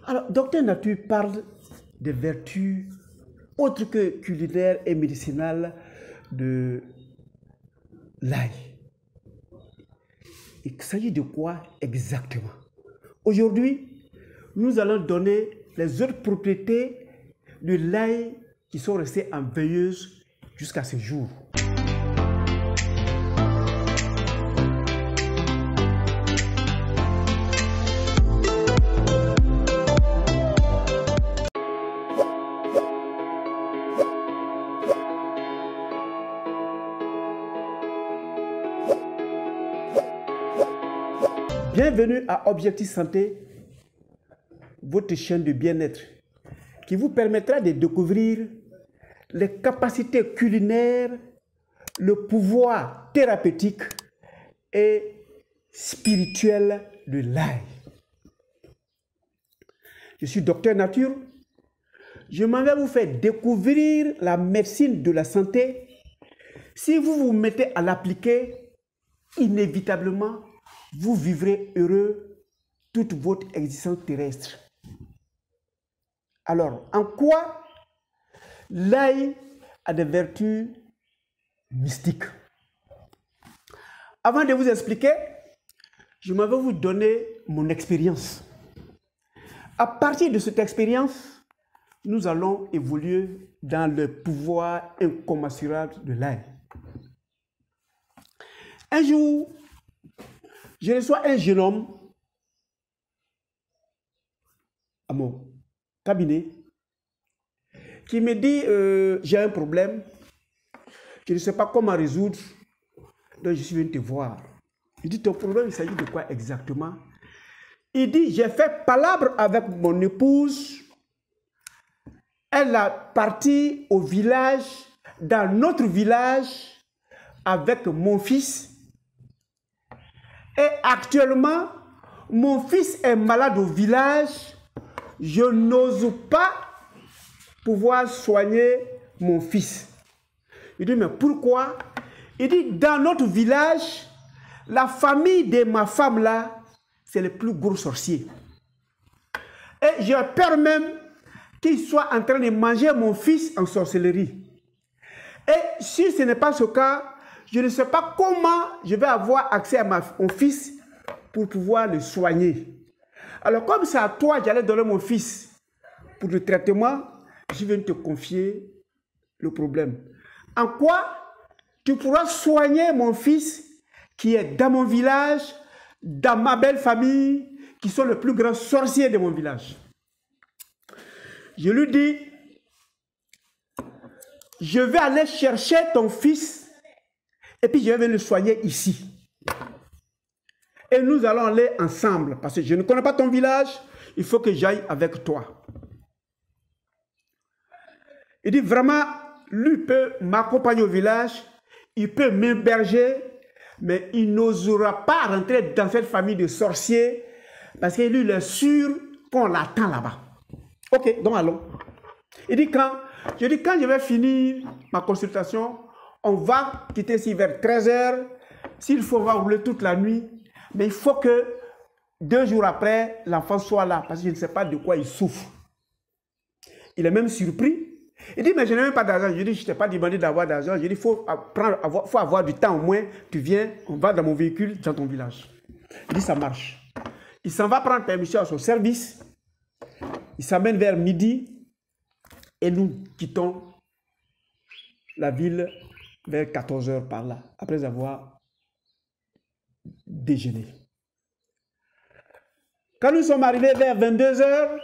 Alors, Docteur Nature parle des vertus autres que culinaires et médicinales de l'ail. Il s'agit de quoi exactement? Aujourd'hui, nous allons donner les autres propriétés de l'ail qui sont restées en veilleuse jusqu'à ce jour. Bienvenue à Objectif Santé, votre chaîne de bien-être qui vous permettra de découvrir les capacités culinaires, le pouvoir thérapeutique et spirituel de l'ail. Je suis Docteur Nature. Je m'en vais vous faire découvrir la médecine de la santé. Si vous vous mettez à l'appliquer, inévitablement, vous vivrez heureux toute votre existence terrestre. Alors, en quoi l'ail a des vertus mystiques? Avant de vous expliquer, je m'en vais vous donner mon expérience. À partir de cette expérience, nous allons évoluer dans le pouvoir incommensurable de l'ail. Un jour, je reçois un jeune homme à mon cabinet qui me dit j'ai un problème, je ne sais pas comment résoudre, donc je suis venu te voir. Il dit ton problème, il s'agit de quoi exactement? Il dit j'ai fait palabre avec mon épouse, elle a parti au village, dans notre village, avec mon fils. Et actuellement, mon fils est malade au village. Je n'ose pas pouvoir soigner mon fils. Il dit, mais pourquoi? Il dit, dans notre village, la famille de ma femme là, c'est le plus gros sorcier. Et j'ai peur même qu'il soit en train de manger mon fils en sorcellerie. Et si ce n'est pas ce cas, je ne sais pas comment je vais avoir accès à mon fils pour pouvoir le soigner. Alors, comme c'est à toi, j'allais donner mon fils pour le traitement, je viens te confier le problème. En quoi tu pourras soigner mon fils qui est dans mon village, dans ma belle famille, qui sont les plus grands sorciers de mon village? Je lui dis, je vais aller chercher ton fils et puis je vais le soigner ici. Et nous allons aller ensemble. Parce que je ne connais pas ton village. Il faut que j'aille avec toi. Il dit vraiment, lui peut m'accompagner au village. Il peut m'héberger. Mais il n'osera pas rentrer dans cette famille de sorciers. Parce que lui, il est sûr qu'on l'attend là-bas. Ok, donc allons. Il dit quand je vais finir ma consultation, on va quitter ici vers 13 h. S'il faut, on va rouler toute la nuit. Mais il faut que 2 jours après, l'enfant soit là. Parce que je ne sais pas de quoi il souffre. Il est même surpris. Il dit, mais je n'ai même pas d'argent. Je dis, je ne t'ai pas demandé d'avoir d'argent. Je dis, il faut avoir du temps au moins. Tu viens, on va dans mon véhicule, dans ton village. Il dit, ça marche. Il s'en va prendre permission à son service. Il s'amène vers midi. Et nous quittons la ville vers 14 h par là, après avoir déjeuné. Quand nous sommes arrivés vers 22 h,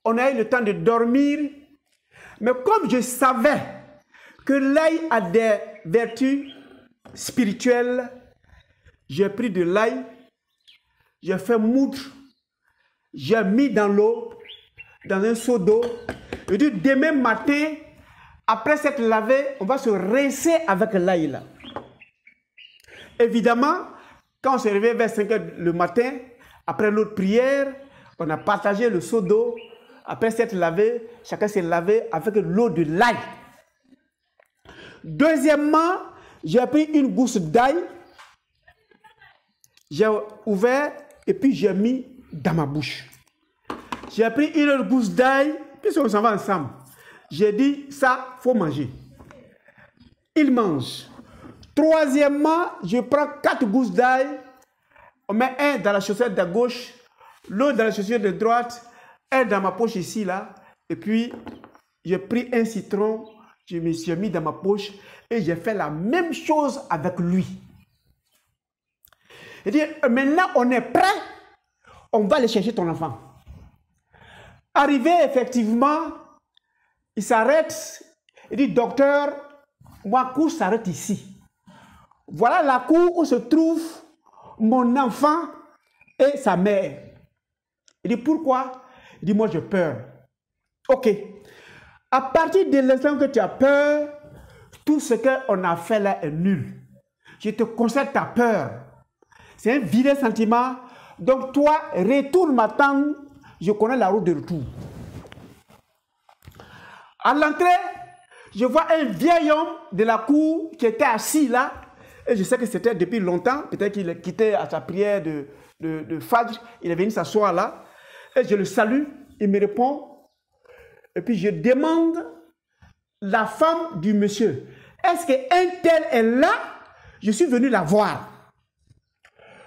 on a eu le temps de dormir. Mais comme je savais que l'ail a des vertus spirituelles, j'ai pris de l'ail, j'ai fait moudre, j'ai mis dans l'eau, dans un seau d'eau. Et dit, demain matin, après s'être lavé, on va se rincer avec l'ail là. Évidemment, quand on s'est réveillé vers 5 h le matin, après notre prière, on a partagé le seau d'eau. Après s'être lavé, chacun s'est lavé avec l'eau de l'ail. Deuxièmement, j'ai pris une gousse d'ail, j'ai ouvert et puis j'ai mis dans ma bouche. J'ai pris une gousse d'ail, puisqu'on s'en va ensemble. J'ai dit, ça, il faut manger. Il mange. Troisièmement, je prends 4 gousses d'ail. On met un dans la chaussette de gauche, l'autre dans la chaussette de droite, un dans ma poche ici, là. Et puis, j'ai pris un citron, je me suis mis dans ma poche et j'ai fait la même chose avec lui. Il dit, maintenant, on est prêt, on va aller chercher ton enfant. Arrivé, effectivement, il s'arrête, il dit, docteur, ma cour s'arrête ici. Voilà la cour où se trouve mon enfant et sa mère. Il dit, pourquoi? Il dit, moi j'ai peur. Ok. À partir de l'instant que tu as peur, tout ce qu'on a fait là est nul. Je te conseille ta peur. C'est un vilain sentiment. Donc toi, retourne m'attendre. Je connais la route de retour. À l'entrée, je vois un vieil homme de la cour qui était assis là. Et je sais que c'était depuis longtemps. Peut-être qu'il a quitté à sa prière de Fajr. Il est venu s'asseoir là. Et je le salue. Il me répond. Et puis je demande la femme du monsieur. Est-ce qu'un tel est là? Je suis venu la voir.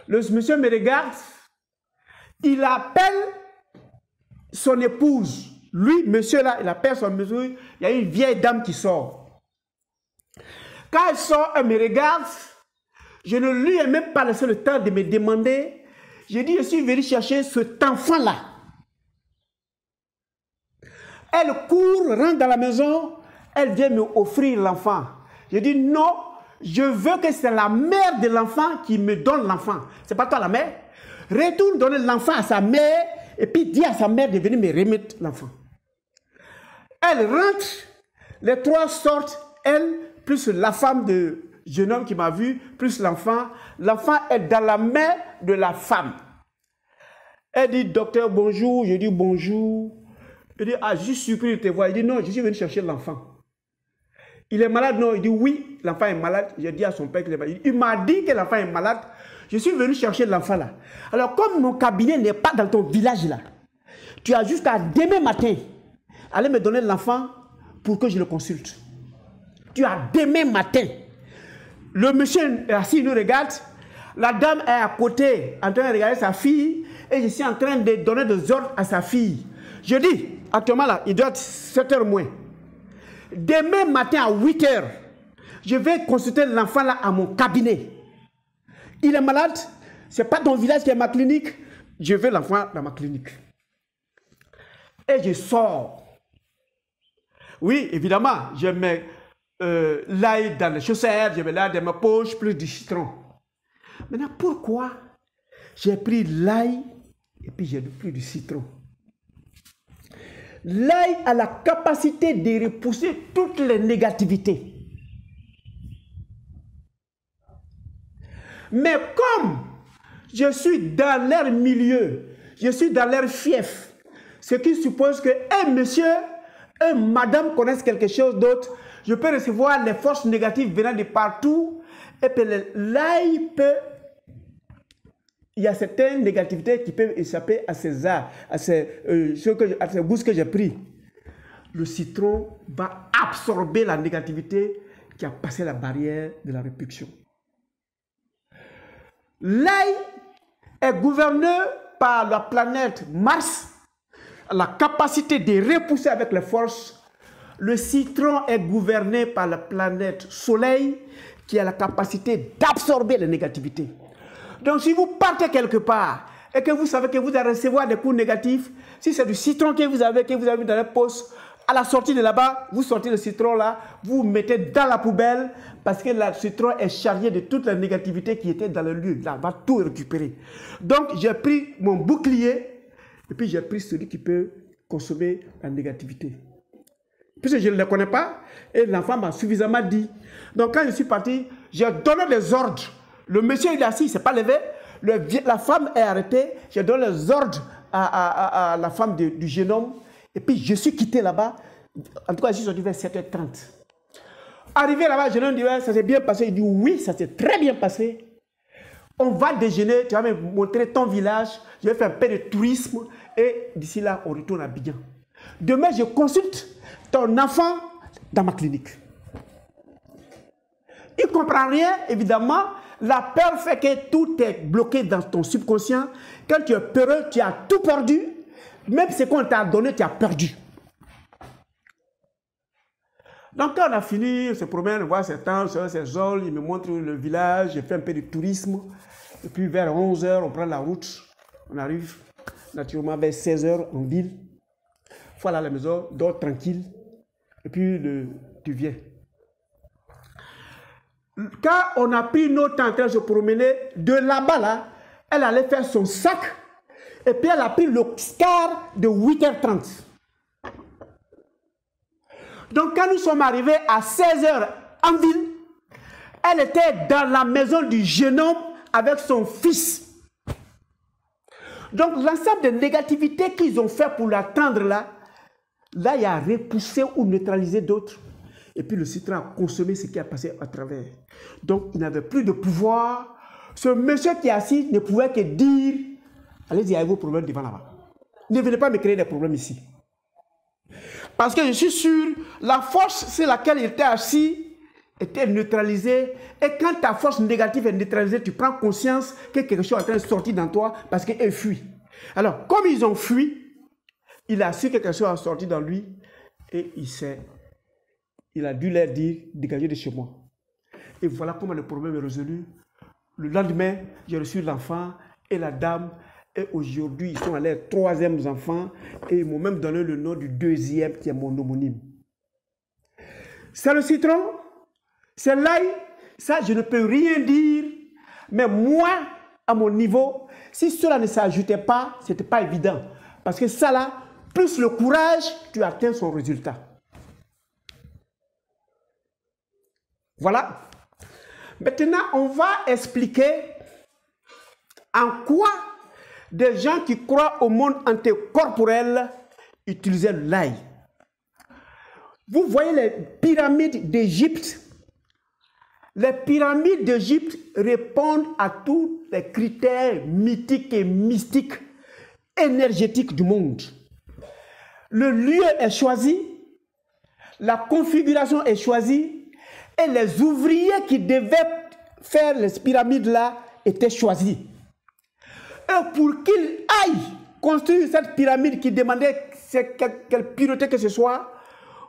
Le monsieur me regarde. Il appelle son épouse. Lui, monsieur là, il appelle son épouse. Il y a une vieille dame qui sort. Quand elle sort, elle me regarde. Je ne lui ai même pas laissé le temps de me demander. J'ai dit, je suis venu chercher cet enfant-là. Elle court, rentre dans la maison. Elle vient me offrir l'enfant. J'ai dit, non, je veux que c'est la mère de l'enfant qui me donne l'enfant. C'est pas toi la mère. Retourne donner l'enfant à sa mère et puis dis à sa mère de venir me remettre l'enfant. Elle rentre, les trois sortent, elle, plus la femme de jeune homme qui m'a vu, plus l'enfant. L'enfant est dans la main de la femme. Elle dit, docteur, bonjour. Je dis, bonjour. Elle dit, ah, je suis surpris de te voir. Il dit, non, je suis venu chercher l'enfant. Il est malade? Non. Il dit, oui, l'enfant est malade. J'ai dit à son père qu'il est malade. Il m'a dit que l'enfant est malade. Je suis venu chercher l'enfant là. Alors, comme mon cabinet n'est pas dans ton village là, tu as jusqu'à demain matin aller me donner l'enfant pour que je le consulte. Tu as demain matin. Le monsieur est assis, il nous regarde. La dame est à côté, en train de regarder sa fille. Et je suis en train de donner des ordres à sa fille. Je dis, actuellement là, il doit être 7h moins. Demain matin à 8h, je vais consulter l'enfant là à mon cabinet. Il est malade, ce n'est pas ton village qui est ma clinique. Je veux l'enfant dans ma clinique. Et je sors. Oui, évidemment, je mets l'ail dans les chaussettes, je mets l'ail dans ma poche, plus du citron. Maintenant, pourquoi j'ai pris l'ail et puis j'ai pris du citron? L'ail a la capacité de repousser toutes les négativités. Mais comme je suis dans leur milieu, je suis dans leur fief, ce qui suppose qu'un monsieur, un madame connaissent quelque chose d'autre, je peux recevoir les forces négatives venant de partout, et puis l'ail peut... Il y a certaines négativités qui peuvent échapper à ces arts, à ces gousses que j'ai pris. Le citron va absorber la négativité qui a passé la barrière de la répulsion. L'ail est gouverné par la planète Mars, la capacité de repousser avec les forces. Le citron est gouverné par la planète Soleil, qui a la capacité d'absorber les négativités. Donc, si vous partez quelque part et que vous savez que vous allez recevoir des coups négatifs, si c'est du citron que vous avez dans la poche, à la sortie de là-bas, vous sortez le citron là, vous mettez dans la poubelle parce que le citron est chargé de toute la négativité qui était dans le lieu. Là, va tout récupérer. Donc, j'ai pris mon bouclier et puis j'ai pris celui qui peut consommer la négativité. Puisque je ne le connais pas et l'enfant m'a suffisamment dit. Donc, quand je suis parti, j'ai donné des ordres. Le monsieur il est assis, il ne s'est pas levé. La femme est arrêtée. J'ai donné les ordres à la femme du jeune homme. Et puis je suis quitté là-bas. En tout cas, je suis sorti vers 7h30. Arrivé là-bas, le jeune homme dit, ouais, ça s'est bien passé. Il dit, oui, ça s'est très bien passé. On va déjeuner, tu vas me montrer ton village, je vais faire un peu de tourisme et d'ici là, on retourne à Abidjan. Demain, je consulte ton enfant dans ma clinique. Il ne comprend rien, évidemment. La peur fait que tout est bloqué dans ton subconscient. Quand tu es peureux, tu as tout perdu. Même ce qu'on t'a donné, tu as perdu. Donc, quand on a fini, on se promène, on voit ces temps, ces zones, il me montre le village, je fais un peu de tourisme. Et puis, vers 11 h, on prend la route. On arrive naturellement vers 16 h en ville. Il faut aller à la maison, dors tranquille. Et puis, tu viens. Quand on a pris notre temps en train de se promener, de là-bas, là, elle allait faire son sac. Et puis, elle a pris le car de 8 h 30. Donc, quand nous sommes arrivés à 16 h en ville, elle était dans la maison du jeune homme avec son fils. Donc, l'ensemble de négativités qu'ils ont fait pour l'attendre là, il y a repoussé ou neutralisé d'autres. Et puis, le citron a consommé ce qui a passé à travers. Donc, il n'avait plus de pouvoir. Ce monsieur qui est assis ne pouvait que dire, allez-y, avez vos problèmes devant là-bas. Ne venez pas me créer des problèmes ici. Parce que je suis sûr, la force sur laquelle il était assis était neutralisée. Et quand ta force négative est neutralisée, tu prends conscience que quelque chose est en train de sortir dans toi parce qu'elle fuit. Alors, comme ils ont fui, il a su que quelque chose a sorti dans lui et il a dû leur dire, dégagez de chez moi. Et voilà comment le problème est résolu. Le lendemain, j'ai reçu l'enfant et la dame. Et aujourd'hui, ils sont à leur 3e enfant et ils m'ont même donné le nom du 2e qui est mon homonyme. C'est le citron, c'est l'ail, ça je ne peux rien dire. Mais moi, à mon niveau, si cela ne s'ajoutait pas, ce n'était pas évident. Parce que ça là, plus le courage, tu atteins son résultat. Voilà. Maintenant, on va expliquer en quoi des gens qui croient au monde anticorporel utilisaient l'ail. Vous voyez les pyramides d'Égypte. Les pyramides d'Égypte répondent à tous les critères mythiques et mystiques, énergétiques du monde. Le lieu est choisi, la configuration est choisie et les ouvriers qui devaient faire les pyramides là étaient choisis. Et pour qu'ils aillent construire cette pyramide qui demandait quelle pureté que ce soit,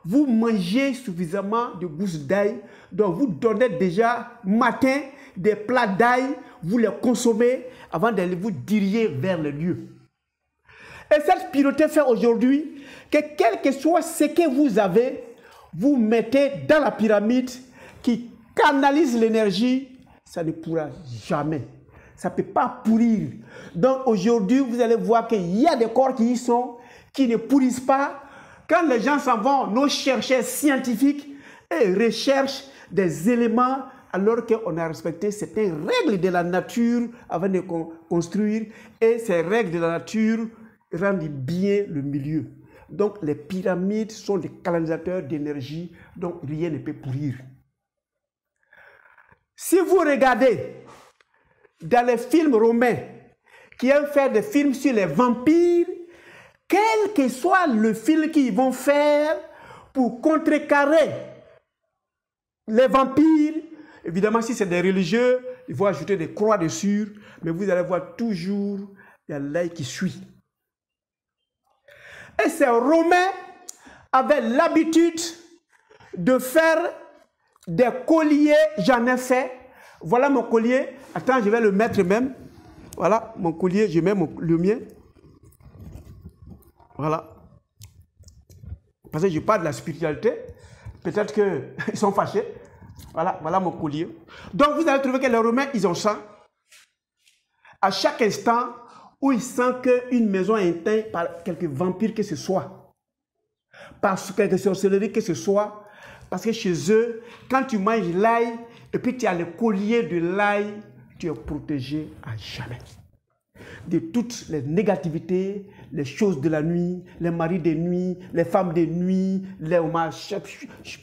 vous mangez suffisamment de gousses d'ail, donc vous donnez déjà matin des plats d'ail, vous les consommez avant d'aller vous diriger vers le lieu. Et cette pureté fait aujourd'hui que quel que soit ce que vous avez, vous mettez dans la pyramide qui canalise l'énergie, ça ne pourra jamais. Ça ne peut pas pourrir. Donc aujourd'hui, vous allez voir qu'il y a des corps qui y sont, qui ne pourrissent pas. Quand les gens s'en vont, nos chercheurs scientifiques recherchent des éléments alors qu'on a respecté certaines règles de la nature avant de construire. Et ces règles de la nature rendent bien le milieu. Donc les pyramides sont des canalisateurs d'énergie, donc rien ne peut pourrir. Si vous regardez dans les films romains qui aiment faire des films sur les vampires, quel que soit le film qu'ils vont faire pour contrecarrer les vampires, évidemment si c'est des religieux, ils vont ajouter des croix dessus, mais vous allez voir toujours il y a l'ail qui suit. Et ces Romains avaient l'habitude de faire des colliers, j'en ai fait. Voilà mon collier. Attends, je vais le mettre même. Voilà mon collier, je mets le mien. Voilà. Parce que je parle de la spiritualité. Peut-être qu'ils sont fâchés. Voilà, voilà mon collier. Donc vous allez trouver que les Romains, ils ont ça. À chaque instant où ils sentent qu'une maison est éteinte par quelques vampires que ce soit, par quelque sorcellerie que ce soit, parce que chez eux, quand tu manges l'ail, et puis tu as le collier de l'ail, tu es protégé à jamais. De toutes les négativités, les choses de la nuit, les maris de nuit, les femmes de nuit, les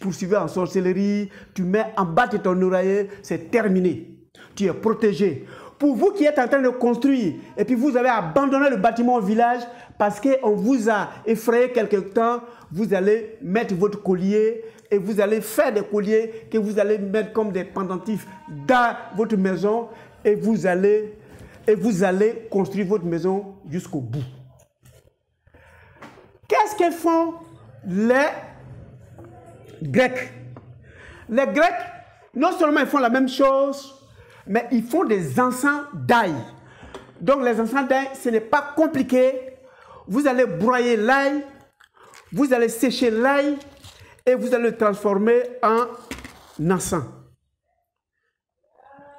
poursuivis en sorcellerie, tu mets en bas de ton oreiller, c'est terminé. Tu es protégé. Pour vous qui êtes en train de construire, et puis vous avez abandonné le bâtiment au village parce qu'on vous a effrayé quelque temps, vous allez mettre votre collier et vous allez faire des colliers que vous allez mettre comme des pendentifs dans votre maison et vous allez construire votre maison jusqu'au bout. Qu'est-ce que font les Grecs? Les Grecs, non seulement ils font la même chose, mais ils font des encens d'ail. Donc les encens d'ail, ce n'est pas compliqué. Vous allez broyer l'ail, vous allez sécher l'ail et vous allez le transformer en encens.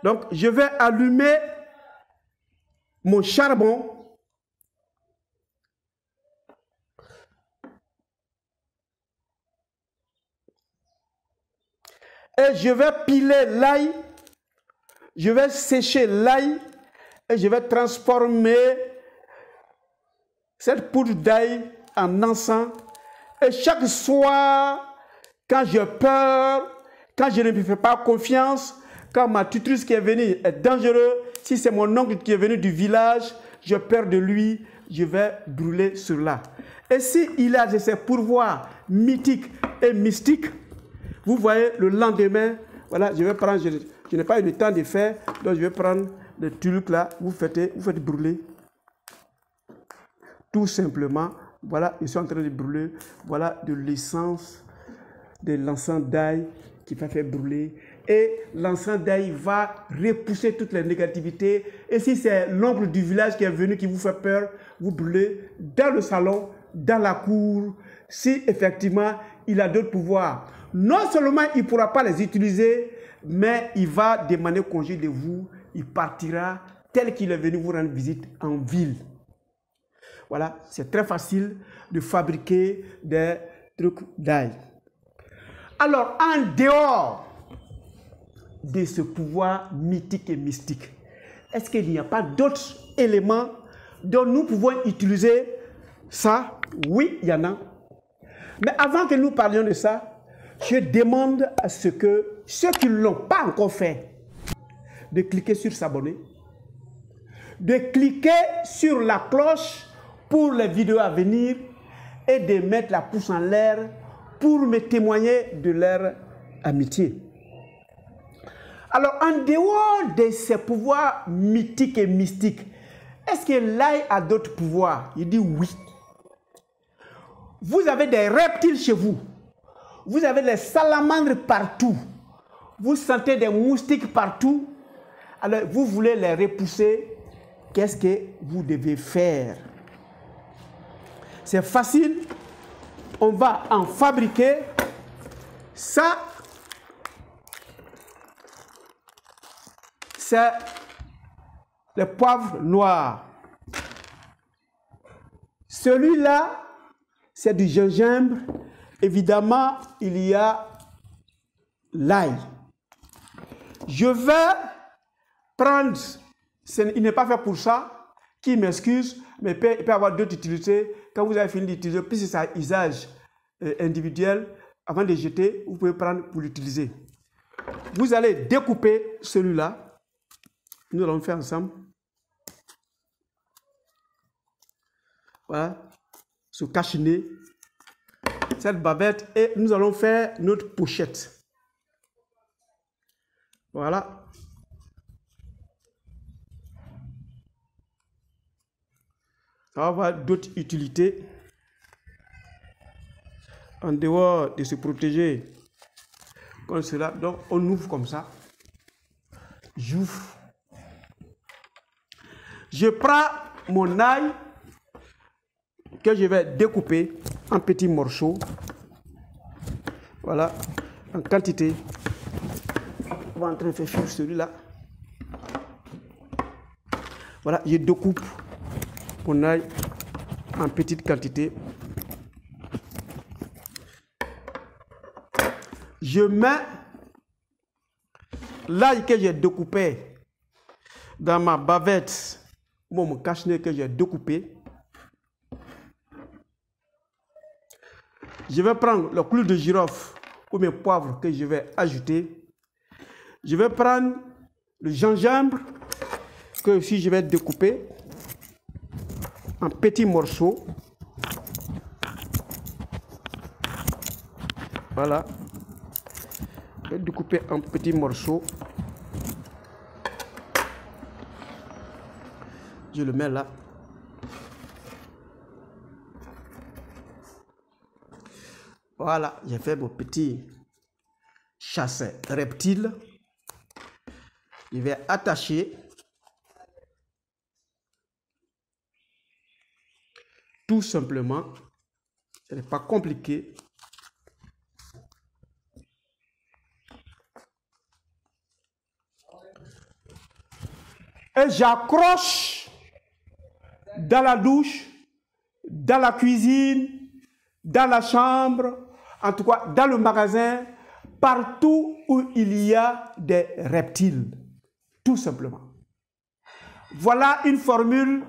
Donc je vais allumer mon charbon. Et je vais piler l'ail, je vais sécher l'ail et je vais transformer cette poudre d'ail en encens. Et chaque soir, quand j'ai peur, quand je ne me fais pas confiance, quand ma tutrice qui est venue est dangereuse, si c'est mon oncle qui est venu du village, j'ai peur de lui, je vais brûler cela. Et s'il a de ces pourvoirs mythiques et mystiques, vous voyez, le lendemain, voilà, je vais prendre, je n'ai pas eu le temps de faire, donc je vais prendre le truc là, vous faites brûler. Tout simplement, voilà, je suis en train de brûler, voilà, de l'essence, de l'encens d'ail qui va faire brûler. Et l'encens d'ail va repousser toutes les négativités. Et si c'est l'oncle du village qui est venu, qui vous fait peur, vous brûlez dans le salon, dans la cour, si effectivement il a d'autres pouvoirs. Non seulement il ne pourra pas les utiliser, mais il va demander congé de vous. Il partira tel qu'il est venu vous rendre visite en ville. Voilà, c'est très facile de fabriquer des trucs d'ail. Alors, en dehors de ce pouvoir mythique et mystique, est-ce qu'il n'y a pas d'autres éléments dont nous pouvons utiliser ça? Oui, il y en a. Mais avant que nous parlions de ça, je demande à ce que ceux qui ne l'ont pas encore fait, de cliquer sur s'abonner, de cliquer sur la cloche pour les vidéos à venir et de mettre la pouce en l'air pour me témoigner de leur amitié. Alors, en dehors de ces pouvoirs mythiques et mystiques, est-ce que l'ail a d'autres pouvoirs? Il dit oui. Vous avez des reptiles chez vous. Vous avez des salamandres partout. Vous sentez des moustiques partout. Alors, vous voulez les repousser. Qu'est-ce que vous devez faire? C'est facile. On va en fabriquer. Ça, c'est le poivre noir. Celui-là, c'est du gingembre. Évidemment, il y a l'ail. Je vais prendre, il n'est pas fait pour ça, qui m'excuse, mais il peut avoir d'autres utilités. Quand vous avez fini d'utiliser, puis c'est un usage individuel, avant de jeter, vous pouvez prendre pour l'utiliser. Vous allez découper celui-là. Nous allons faire ensemble. Voilà, ce cache-nez. Cette bavette et nous allons faire notre pochette. Voilà. Ça va avoir d'autres utilités. En dehors de se protéger comme cela. Donc on ouvre comme ça. J'ouvre. Je prends mon ail que je vais découper en petits morceaux. Voilà, en quantité. On va en train de faire fuir celui-là. Voilà, je découpe mon ail en petite quantité. Je mets l'ail que j'ai découpé dans ma bavette, ou mon cache-nez que j'ai découpé. Je vais prendre le clou de girofle ou mes poivres que je vais ajouter. Je vais prendre le gingembre que si je vais découper en petits morceaux, voilà, je vais découper en petits morceaux, je le mets là. Voilà, j'ai fait mon petit chasseur reptile. Je vais attacher tout simplement. Ce n'est pas compliqué. Et j'accroche dans la douche, dans la cuisine, dans la chambre, en tout cas dans le magasin, partout où il y a des reptiles. Tout simplement. Voilà une formule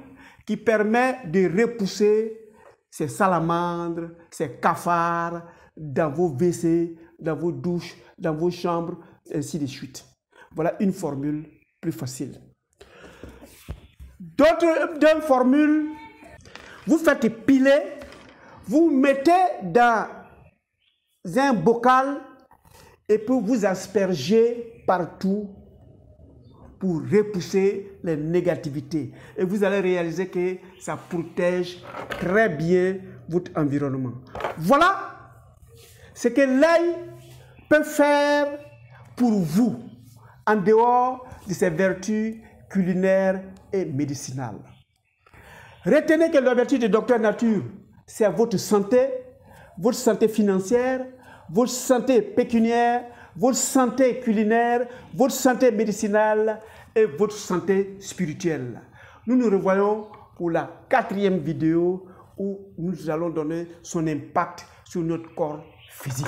qui permet de repousser ces salamandres, ces cafards dans vos WC, dans vos douches, dans vos chambres, ainsi de suite. Voilà une formule plus facile. D'autres formules, vous faites piler, vous mettez dans un bocal et puis vous aspergez partout pour repousser les négativités. Et vous allez réaliser que ça protège très bien votre environnement. Voilà ce que l'ail peut faire pour vous, en dehors de ses vertus culinaires et médicinales. Retenez que la vertu de Docteur Nature, c'est votre santé financière, votre santé pécuniaire, votre santé culinaire, votre santé médicinale et votre santé spirituelle. Nous nous revoyons pour la 4e vidéo où nous allons donner son impact sur notre corps physique.